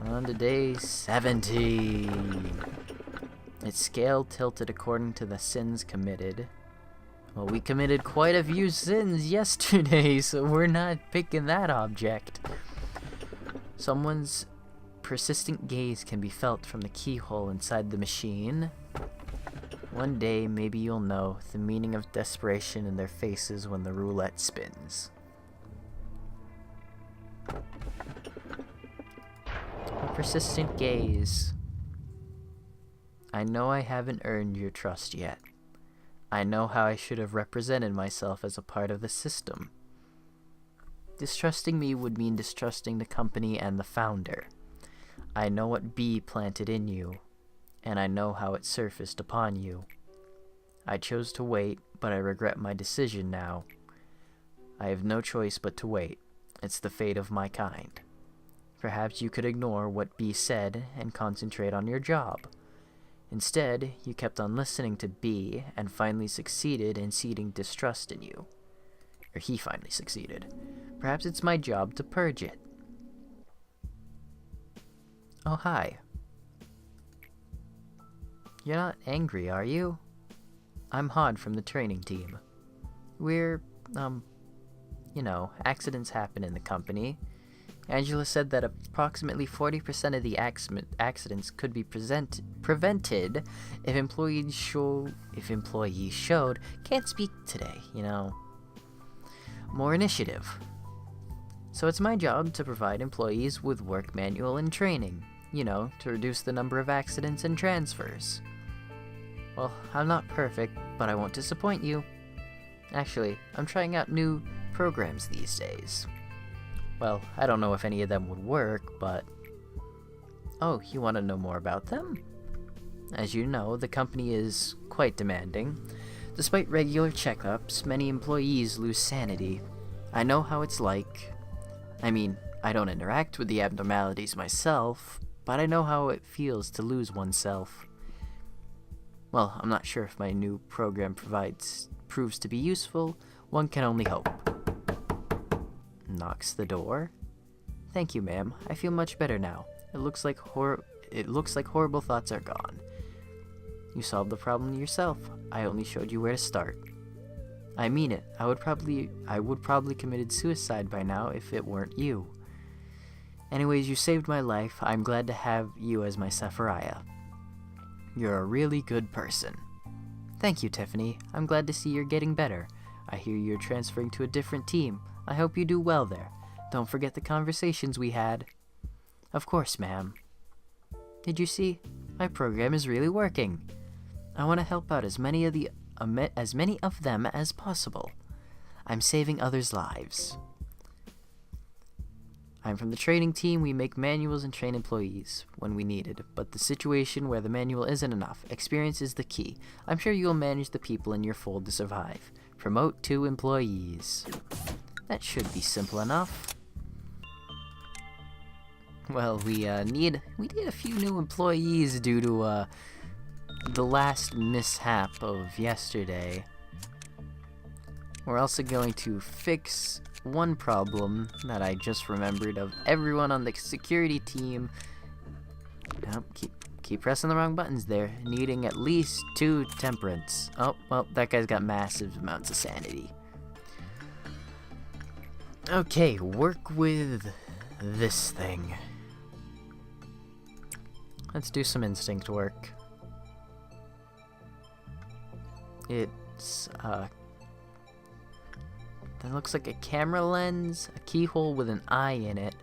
On to day 70. Its scale tilted according to the sins committed. Well, we committed quite a few sins yesterday, so we're not picking that object. Someone's persistent gaze can be felt from the keyhole inside the machine. One day, maybe you'll know the meaning of desperation in their faces when the roulette spins. A persistent gaze. I know I haven't earned your trust yet. I know how I should have represented myself as a part of the system. Distrusting me would mean distrusting the company and the founder. I know what B planted in you, and I know how it surfaced upon you. I chose to wait, but I regret my decision now. I have no choice but to wait. It's the fate of my kind. Perhaps you could ignore what B said and concentrate on your job. Instead, you kept on listening to B and finally succeeded in seeding distrust in you. Or he finally succeeded. Perhaps it's my job to purge it. Oh, hi. You're not angry, are you? I'm Hod from the training team. We're, accidents happen in the company. Angela said that approximately 40% of the accidents could be prevented if employees showed, can't speak today, more initiative. So it's my job to provide employees with work manual and training, to reduce the number of accidents and transfers. Well, I'm not perfect, but I won't disappoint you. Actually, I'm trying out new programs these days. Well, I don't know if any of them would work, but... Oh, you want to know more about them? As you know, the company is quite demanding. Despite regular checkups, many employees lose sanity. I know how it's like. I mean, I don't interact with the abnormalities myself, but I know how it feels to lose oneself. Well, I'm not sure if my new program proves to be useful. One can only hope. Knocks the door. Thank you, ma'am. I feel much better now. It looks like horrible thoughts are gone. You solved the problem yourself. I only showed you where to start. I mean it. I would probably committed suicide by now if it weren't you. Anyways, you saved my life. I'm glad to have you as my Sephiriah. You're a really good person. Thank you, Tiffany. I'm glad to see you're getting better. I hear you're transferring to a different team. I hope you do well there. Don't forget the conversations we had. Of course, ma'am. Did you see? My program is really working. I want to help out as many of them as possible. I'm saving others' lives. I'm from the training team. We make manuals and train employees when we need it, but the situation where the manual isn't enough, experience is the key. I'm sure you'll manage the people in your fold to survive. Promote 2 employees. That should be simple enough. Well, we need a few new employees due to the last mishap of yesterday. We're also going to fix one problem that I just remembered of everyone on the security team. Nope, keep pressing the wrong buttons there. Needing at least 2 temperance. Oh, well, that guy's got massive amounts of sanity. Okay, work with this thing. Let's do some instinct work. It's, that looks like a camera lens, a keyhole with an eye in it.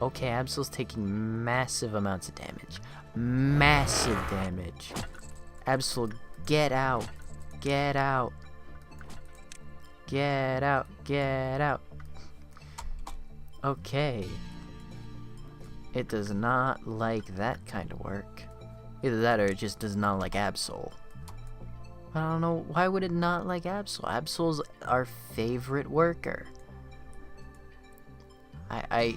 Okay, Absol's taking massive amounts of damage. Massive damage. Absol, get out. Get out. Get out. Get out. Okay. It does not like that kind of work. Either that or it just does not like Absol. I don't know, why would it not like Absol? Absol's our favorite worker. I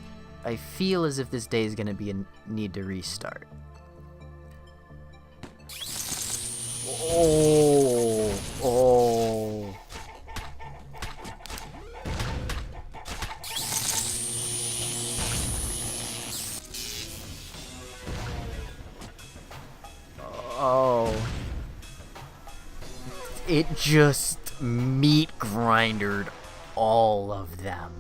feel as if this day is gonna be a need to restart. Oh. It just meat grindered all of them.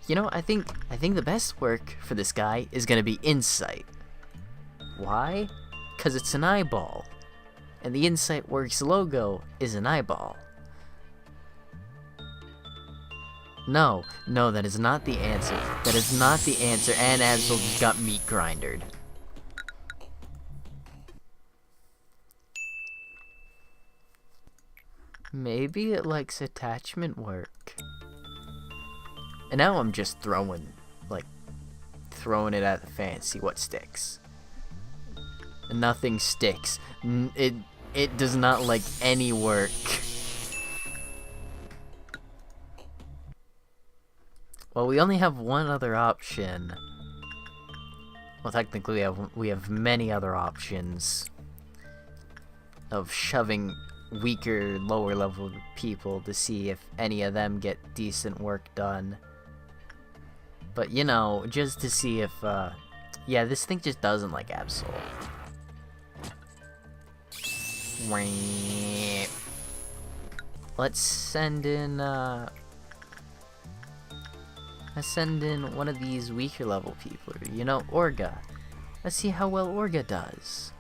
You know, I think the best work for this guy is gonna be insight. Why? Because it's an eyeball. And the Insight Works logo is an eyeball. No, that is not the answer. That is not the answer, and Absol just got meat grindered. Maybe it likes attachment work. And now I'm just throwing it at the fan, see what sticks. Nothing sticks. It does not like any work. Well, we only have one other option. Well, technically we have many other options of shoving weaker, lower level people to see if any of them get decent work done. But, you know, just to see if, yeah, this thing just doesn't like Absol. Let's send in one of these weaker level people, you know, Orga. Let's see how well Orga does.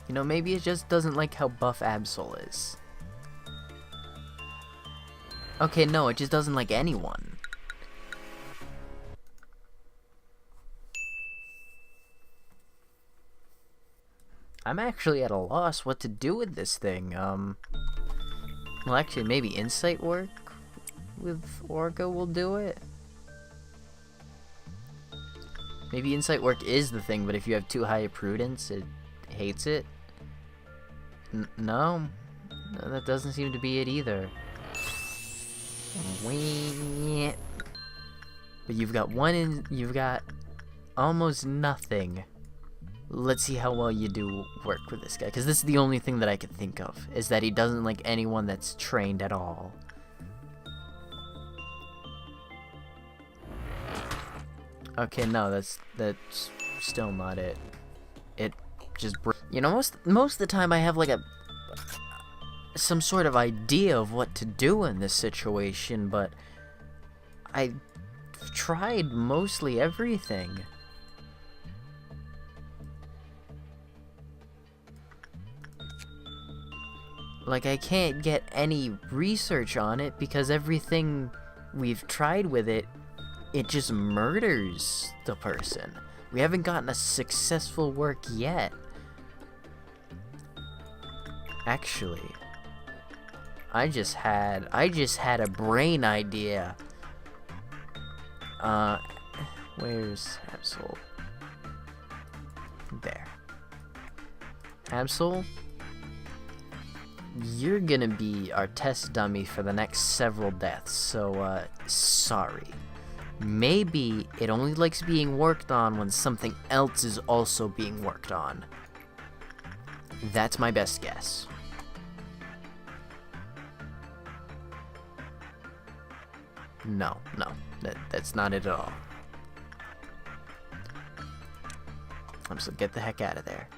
You know, maybe it just doesn't like how buff Absol is. Okay, no, it just doesn't like anyone. I'm actually at a loss what to do with this thing. Well, actually, maybe insight work with Orga will do it. Maybe insight work is the thing, but if you have too high a prudence, it hates it. No, that doesn't seem to be it either. But you've got almost nothing. Let's see how well you do work with this guy, because this is the only thing that I can think of, is that he doesn't like anyone that's trained at all. Okay, no, that's still not it. It just, you know, most of the time I have like some sort of idea of what to do in this situation, but I've tried mostly everything. Like, I can't get any research on it because everything we've tried with it, it just murders the person. We haven't gotten a successful work yet. Actually, I just had a brain idea. Where's Absol? There. Absol, you're gonna be our test dummy for the next several deaths, so, sorry. Maybe it only likes being worked on when something else is also being worked on. That's my best guess. No, that's not it at all. I'm just gonna get the heck out of there.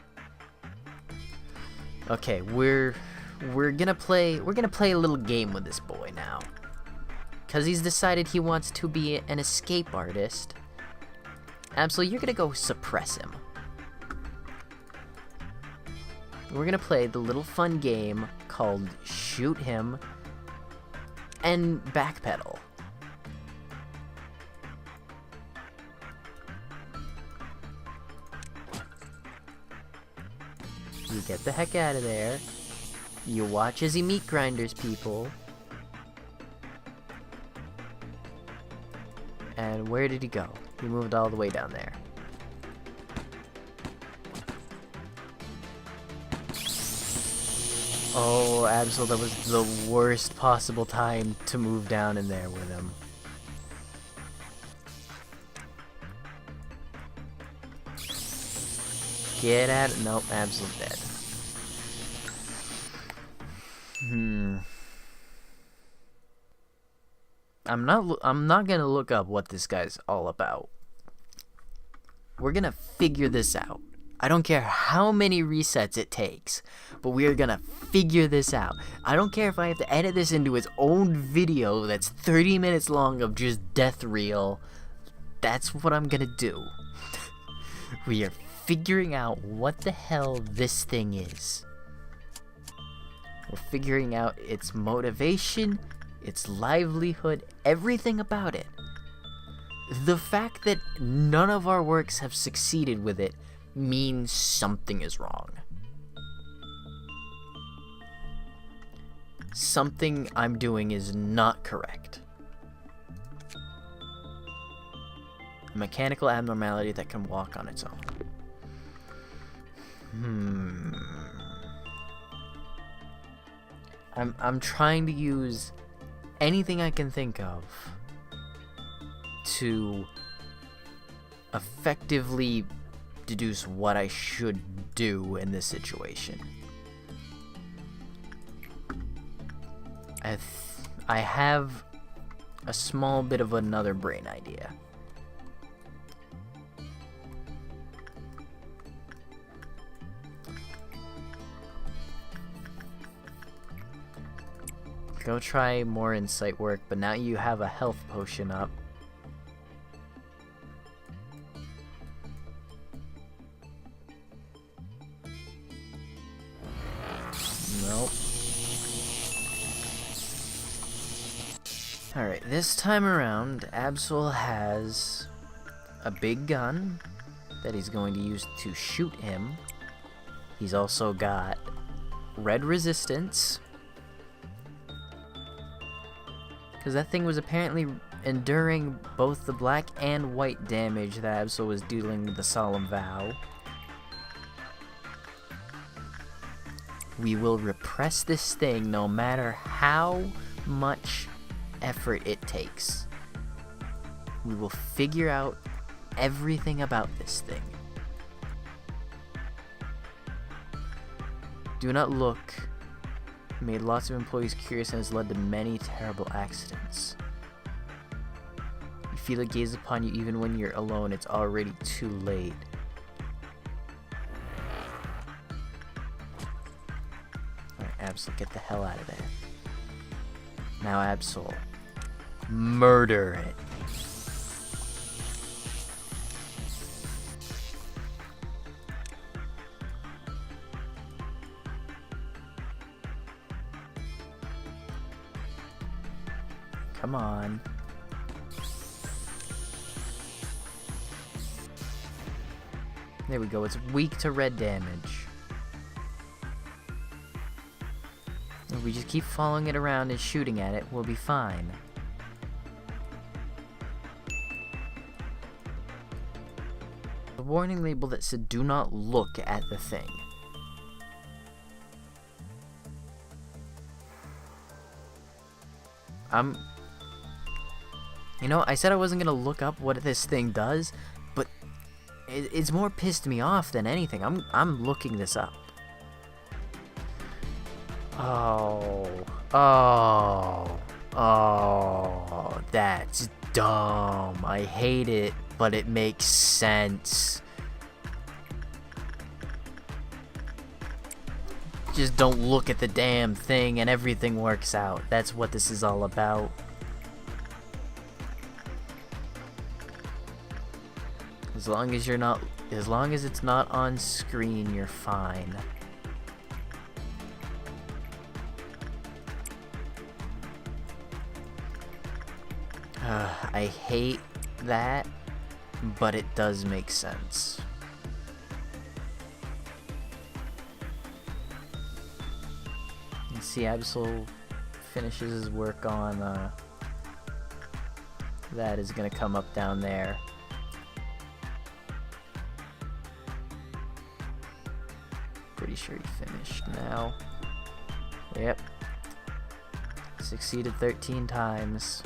Okay, we're gonna play a little game with this boy now. Cause he's decided he wants to be an escape artist. Absol, you're gonna go suppress him. We're gonna play the little fun game called Shoot Him and Backpedal. You get the heck out of there. You watch as he meat grinders people. And where did he go? He moved all the way down there. Oh, Absol, that was the worst possible time to move down in there with him. Get at it. Nope, Absol's dead. I'm not gonna look up what this guy's all about. We're gonna figure this out. I don't care how many resets it takes, but we are gonna figure this out. I don't care if I have to edit this into its own video that's 30 minutes long of just death reel. That's what I'm gonna do. We are figuring out what the hell this thing is. We're figuring out its motivation, its livelihood, everything about it. The fact that none of our works have succeeded with it means something is wrong. Something I'm doing is not correct. A mechanical abnormality that can walk on its own. I'm trying to use anything I can think of to effectively deduce what I should do in this situation. I have a small bit of another brain idea. Go try more insight work, but now you have a health potion up. Nope. Alright, this time around, Absol has a big gun that he's going to use to shoot him. He's also got red resistance, because that thing was apparently enduring both the black and white damage that Absol was dealing with the Solemn Vow. We will repress this thing no matter how much effort it takes. We will figure out everything about this thing. Do not look. Made lots of employees curious and has led to many terrible accidents. You feel it gaze upon you even when you're alone. It's already too late. Alright, Absol, get the hell out of there. Now, Absol, murder it. Come on. There we go. It's weak to red damage. If we just keep following it around and shooting at it, we'll be fine. The warning label that said do not look at the thing. You know, I said I wasn't gonna look up what this thing does, but it's more pissed me off than anything. I'm looking this up. Oh, that's dumb. I hate it, but it makes sense. Just don't look at the damn thing and everything works out. That's what this is all about. As long as it's not on screen, you're fine. I hate that, but it does make sense. You see, Absol finishes his work on that is gonna come up down there. Pretty sure he finished now. Yep. Succeeded 13 times.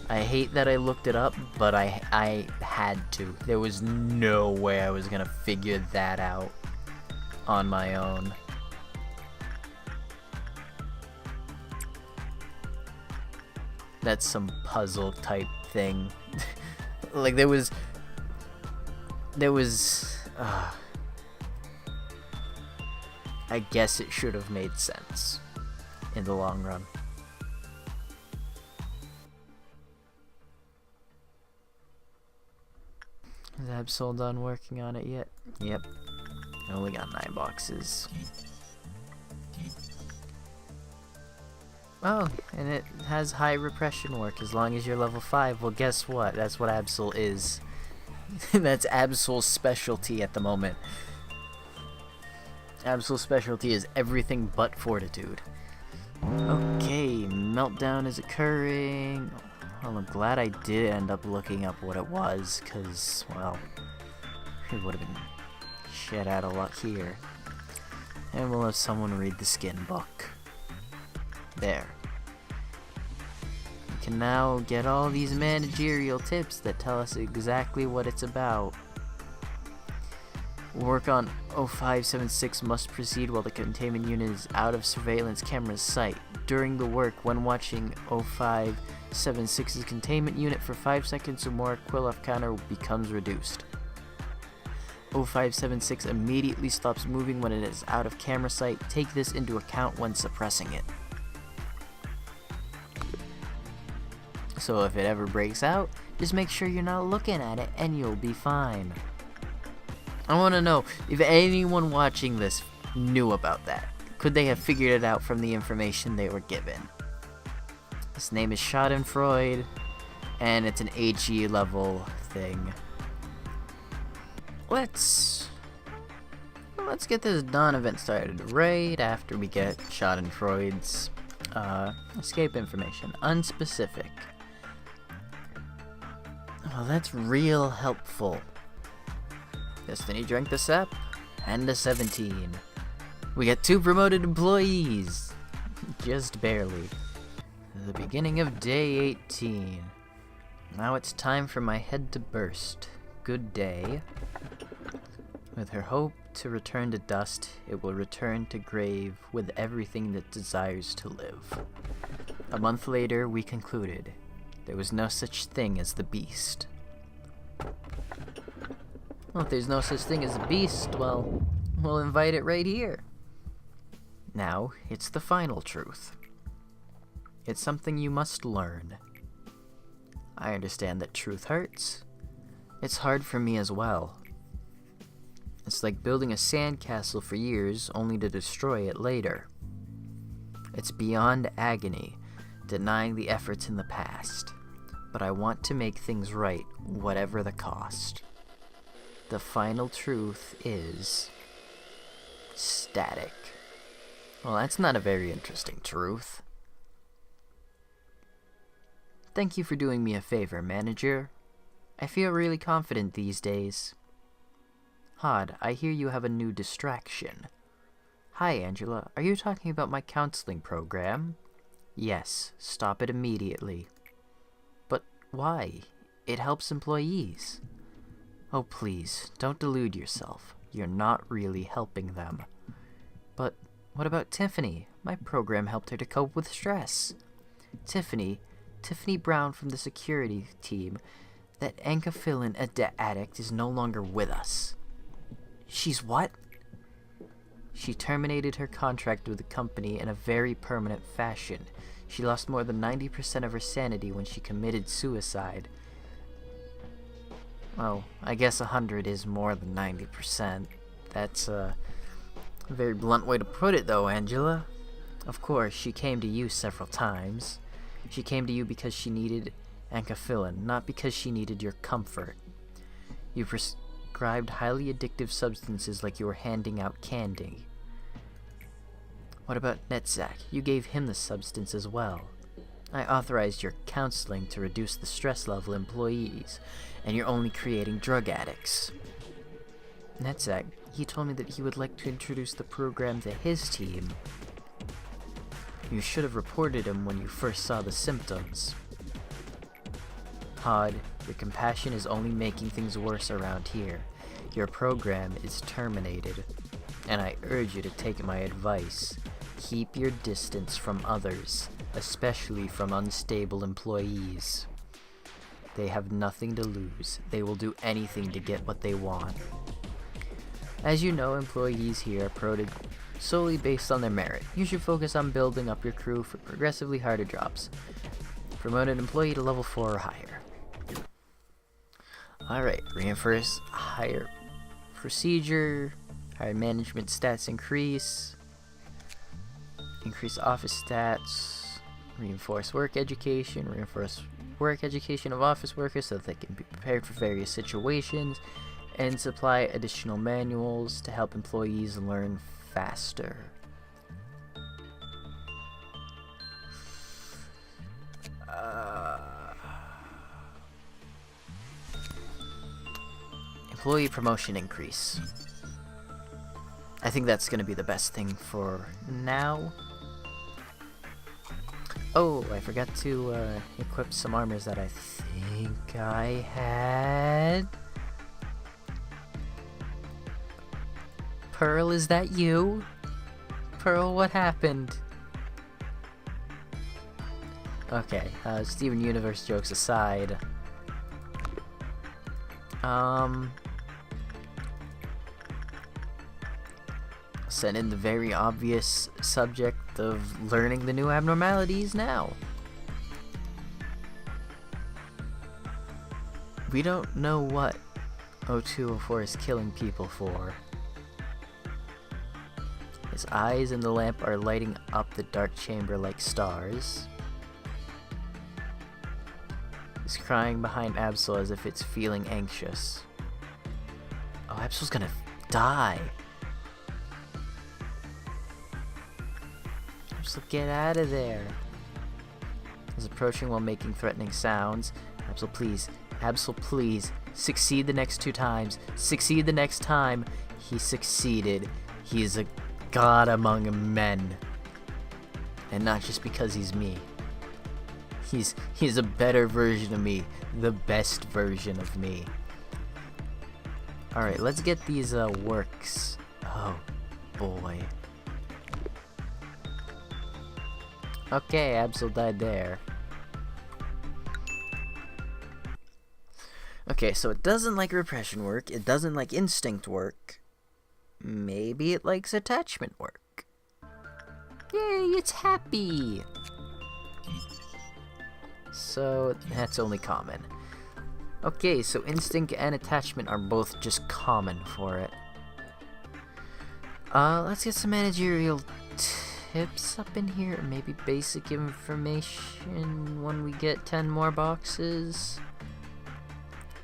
I hate that I looked it up, but I had to. There was no way I was gonna figure that out on my own. That's some puzzle type thing. Like there was I guess it should have made sense in the long run. Is Absol done working on it yet? Yep. I only got 9 boxes. Oh, and it has high repression work as long as you're level 5. Well, guess what? That's what Absol is. That's Absol's specialty at the moment. Absol's specialty is everything but fortitude. Okay, meltdown is occurring. Well, I'm glad I did end up looking up what it was, because, well, it would have been shit out of luck here. And we'll have someone read the skin book. There. We can now get all these managerial tips that tell us exactly what it's about. Work on 0576 must proceed while the containment unit is out of surveillance camera's sight. During the work, when watching 0576's containment unit for 5 seconds or more, kill-off counter becomes reduced. 0576 immediately stops moving when it is out of camera sight. Take this into account when suppressing it. So if it ever breaks out, just make sure you're not looking at it and you'll be fine. I want to know if anyone watching this knew about that. Could they have figured it out from the information they were given? His name is Schadenfreude, and it's an HE level thing. Let's get this Dawn event started right after we get Schadenfreude's escape information. Unspecific. Well, that's real helpful. Destiny drank the sap, and a 17. We got 2 promoted employees. Just barely. The beginning of day 18. Now it's time for my head to burst. Good day. With her hope to return to dust, it will return to grave with everything that desires to live. A month later, we concluded there was no such thing as the beast. Well, if there's no such thing as a beast, well, we'll invite it right here. Now, it's the final truth. It's something you must learn. I understand that truth hurts. It's hard for me as well. It's like building a sandcastle for years only to destroy it later. It's beyond agony, denying the efforts in the past. But I want to make things right, whatever the cost. The final truth is static. Well, that's not a very interesting truth. Thank you for doing me a favor, manager. I feel really confident these days. Hod, I hear you have a new distraction. Hi, Angela. Are you talking about my counseling program? Yes, stop it immediately. But why? It helps employees. Oh, please, don't delude yourself. You're not really helping them. But what about Tiffany? My program helped her to cope with stress. Tiffany Brown from the security team, that ankaphyllin addict is no longer with us. She's what? She terminated her contract with the company in a very permanent fashion. She lost more than 90% of her sanity when she committed suicide. Well, I guess 100 is more than 90%. That's a very blunt way to put it, though, Angela. Of course, she came to you several times. She came to you because she needed ankaphyllin, not because she needed your comfort. You prescribed highly addictive substances like you were handing out candy. What about Netzach? You gave him the substance as well. I authorized your counseling to reduce the stress level employees, and you're only creating drug addicts. Netzach, he told me that he would like to introduce the program to his team. You should have reported him when you first saw the symptoms. Hod, your compassion is only making things worse around here. Your program is terminated, and I urge you to take my advice. Keep your distance from others, especially from unstable employees. They have nothing to lose. They will do anything to get what they want. As you know, employees here are promoted solely based on their merit. You should focus on building up your crew for progressively harder jobs. Promote an employee to level 4 or higher. Alright, reinforce higher procedure, higher management stats increase, increase office stats, reinforce work education of office workers so that they can be prepared for various situations, and supply additional manuals to help employees learn faster. Employee promotion increase. I think that's going to be the best thing for now. Oh, I forgot to equip some armors that I think I had. Pearl, is that you? Pearl, what happened? Okay, Steven Universe jokes aside. Send in the very obvious subject of learning the new abnormalities now. We don't know what 0204 is killing people for. His eyes in the lamp are lighting up the dark chamber like stars. He's crying behind Absol as if it's feeling anxious. Oh, Absol's gonna die. Absol, get out of there. He's approaching while making threatening sounds. Absol, please. Absol, please. Succeed the next 2 times. Succeed the next time. He succeeded. He is a god among men. And not just because he's me. He's a better version of me. The best version of me. Alright, let's get these works. Oh, boy. Okay, Absol died there. Okay, so it doesn't like repression work. It doesn't like instinct work. Maybe it likes attachment work. Yay, it's happy! So that's only common. Okay, so instinct and attachment are both just common for it. Let's get some managerial tips up in here, or maybe basic information when we get 10 more boxes.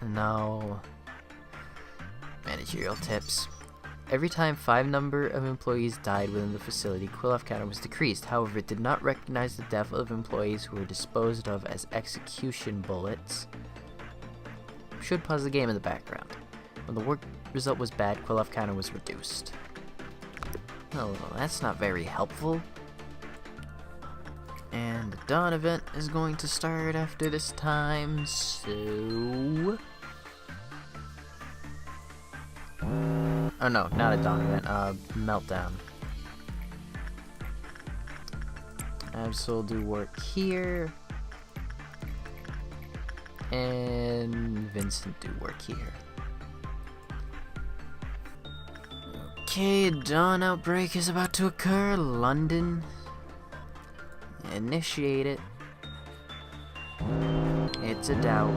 No. Managerial tips. Every time 5 number of employees died within the facility, quill-off counter was decreased. However, it did not recognize the death of employees who were disposed of as execution bullets. Should pause the game in the background. When the work result was bad, quill-off counter was reduced. Oh, that's not very helpful. And the dawn event is going to start after this time, so... Oh no, not a dawn event, meltdown. Absol do work here. And Vincent do work here. Okay, dawn outbreak is about to occur. London. Initiate it. It's a doubt.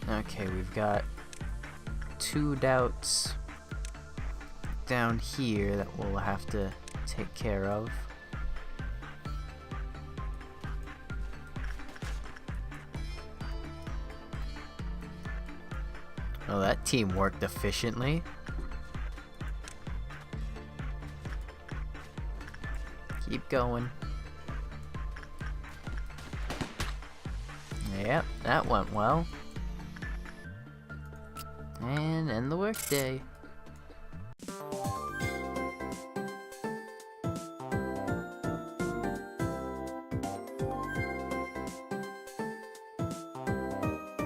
Okay, we've got 2 doubts down here that we'll have to take care of. Oh, that team worked efficiently. Keep going. Yep, that went well. And end the workday.